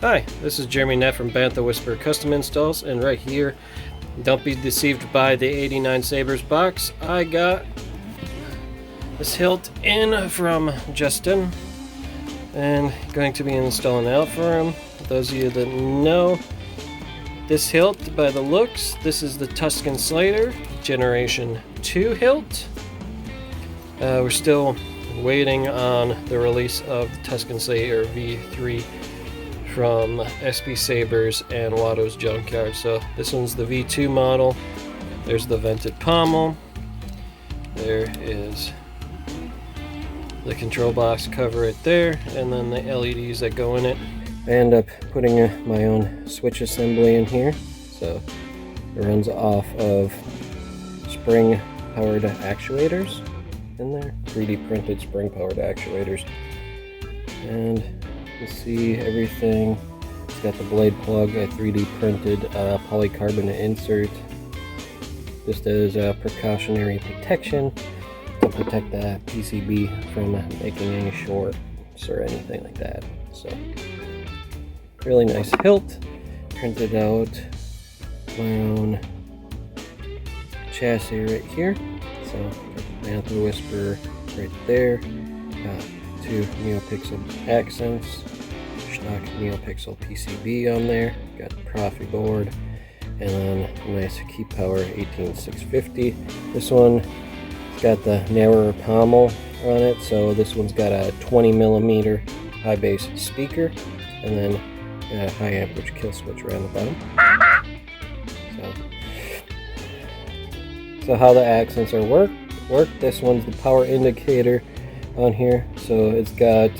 Hi, this is Jeremy Nett from Bantha Whisper Custom Installs, and right here, don't be deceived by the 89 Sabres box. I got this hilt in from Justin, and going to be installing out for him. Those of you that know this hilt by the looks, this is the Tusken Slater Generation 2 hilt. We're still waiting on the release of the Tusken Slater V3 from SB Sabres and Watto's Junkyard. So this one's the V2 model. There's the vented pommel. There is the control box cover right there, and then the LEDs that go in it. I end up putting my own switch assembly in here. So it runs off of spring powered actuators in there, 3D printed spring powered actuators. And you see everything. It's got the blade plug, a 3D printed polycarbonate insert, just as a precautionary protection to protect the PCB from making any shorts or anything like that. So really nice hilt, printed out my own chassis right here. So got the Bantha Whisper right there, got 2 neopixel accents, Shtok neopixel PCB on there, got the Proffieboard, and then a nice Keeppower 18650. This one got the narrower pommel on it, so this one's got a 20mm high bass speaker, and then a high amperage kill switch around the bottom. So how the accents are work. This one's the power indicator on here, so it's got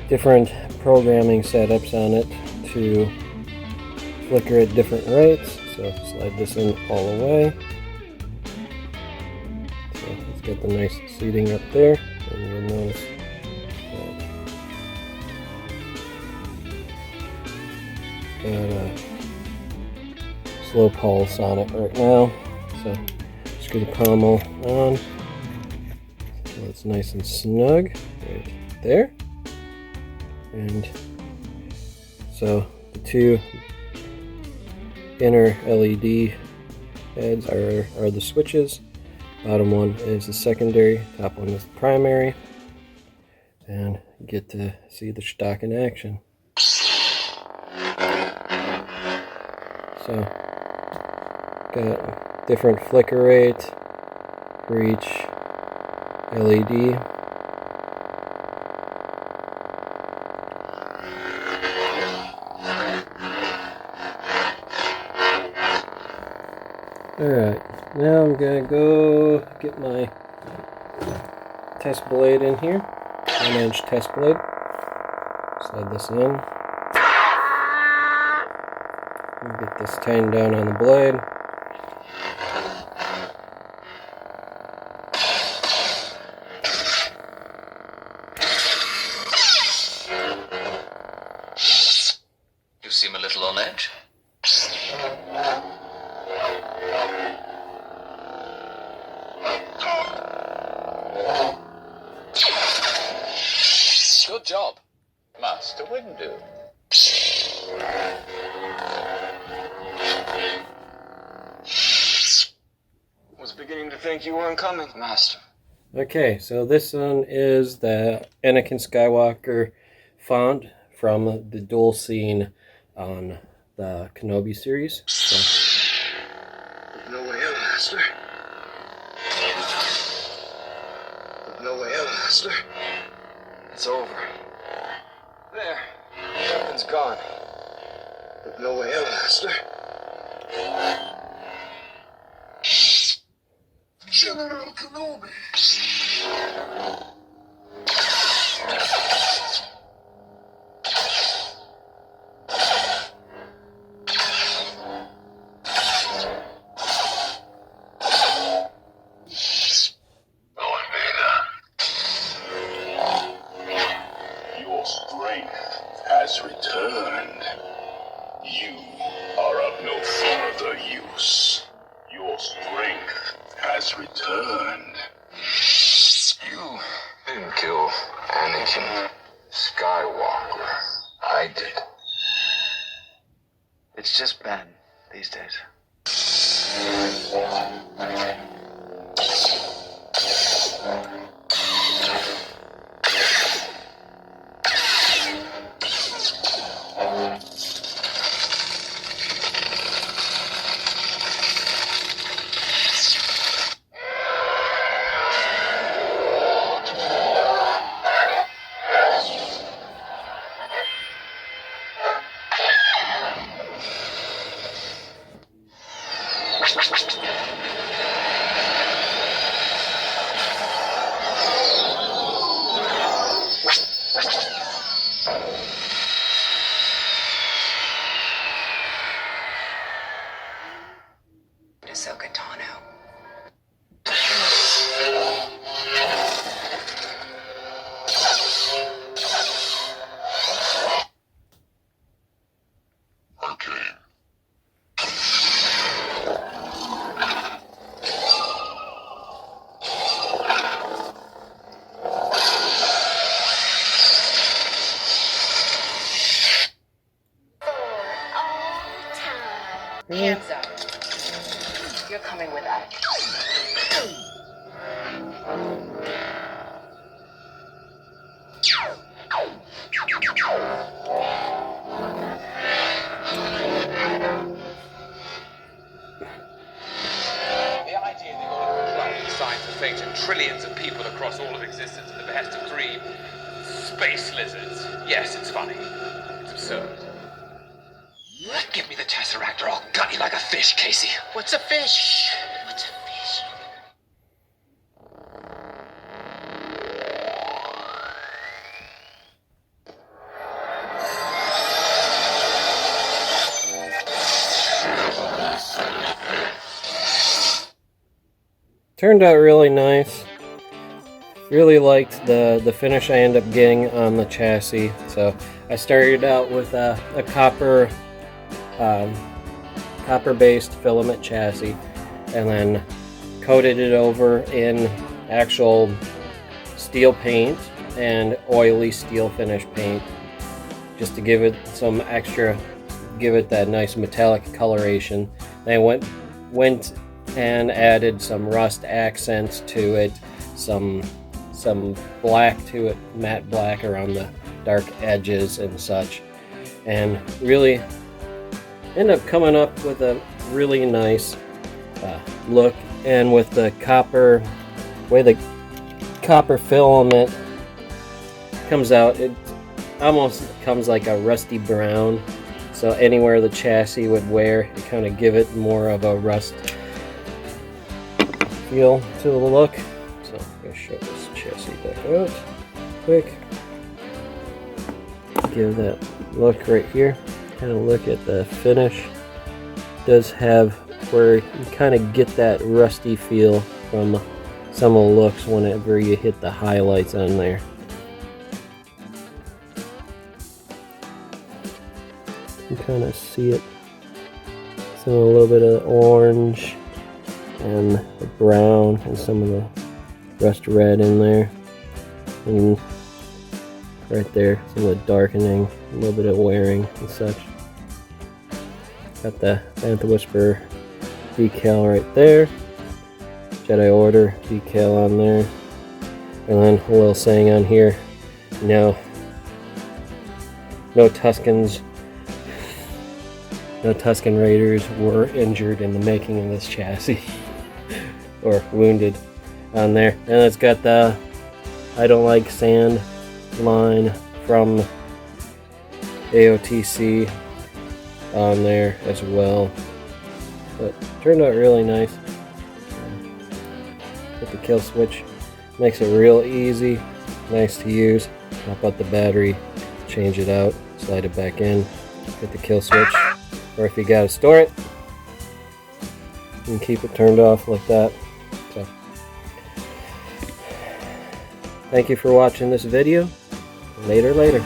different programming setups on it to flicker at different rates. So slide this in all the way. So it's got the nice seating up there, and you'll notice got a slow pulse on it right now. So screw the pommel on. So it's nice and snug right there. And so the 2 inner LED heads are the switches. Bottom one is the secondary, top one is the primary. And you get to see the Shtok in action. So got different flicker rate for each LED. Alright, now I'm gonna go get my test blade in here, 1-inch test blade. Slide this in. Get this tightened down on the blade. You seem a little on edge. Good job. Master Windu. Was beginning to think you weren't coming, Master. Okay, so this one is the Anakin Skywalker font from the dual scene on the Kenobi series. So. There's no way out, Master. There's no way out, Master. It's over. There. The weapon's gone. There's no way out, Master. General Kenobi. Your strength has returned. You are of no further use. Your strength has returned. You didn't kill Anakin Skywalker. I did. It's just Ben these days. Hands up. You're coming with us. The idea that you're going to control the science of fate and trillions of people across all of existence at the behest of 3 space lizards. Yes, it's funny. It's absurd. Give me the Tesseract or I'll gut you like a fish, Casey. What's a fish? What's a fish? Turned out really nice. Really liked the finish I ended up getting on the chassis. So I started out with a copper-based filament chassis, and then coated it over in actual steel paint and oily steel finish paint, just to give it some extra, give it that nice metallic coloration. Then I went and added some rust accents to it, some black to it, matte black around the dark edges and such, and really end up coming up with a really nice look. And with the copper, way the copper filament comes out, it almost comes like a rusty brown, so anywhere the chassis would wear, you kind of give it more of a rust feel to the look. So I'm going to show this chassis back out quick, give that look right here. Kind of look at the finish. It does have where you kind of get that rusty feel from some of the looks whenever you hit the highlights on there. You kind of see it. So a little bit of orange and the brown and some of the rust red in there. And right there, some of the darkening, a little bit of wearing and such. Got the Bantha Whisper decal right there. Jedi Order decal on there. And then a little saying on here, no Tuskens, no Tusken Raiders were injured in the making of this chassis. Or wounded on there. And it's got the I don't like sand line from AOTC on there as well. But turned out really nice. Hit the kill switch, makes it real easy, nice to use. Pop out the battery, change it out, slide it back in, hit the kill switch, or if you gotta store it, you can keep it turned off like that. So, thank you for watching this video. Later.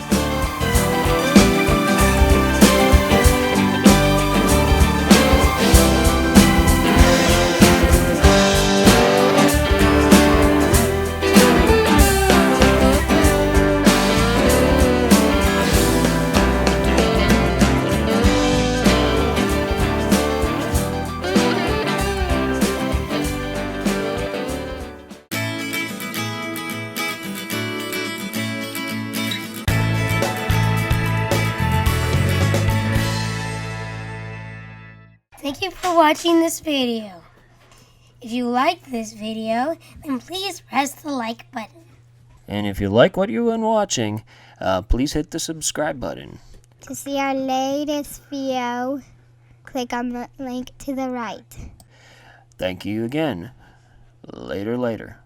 for watching this video. If you like this video, then please press the like button. And if you like what you've been watching, please hit the subscribe button. To see our latest video, click on the link to the right. Thank you again. Later.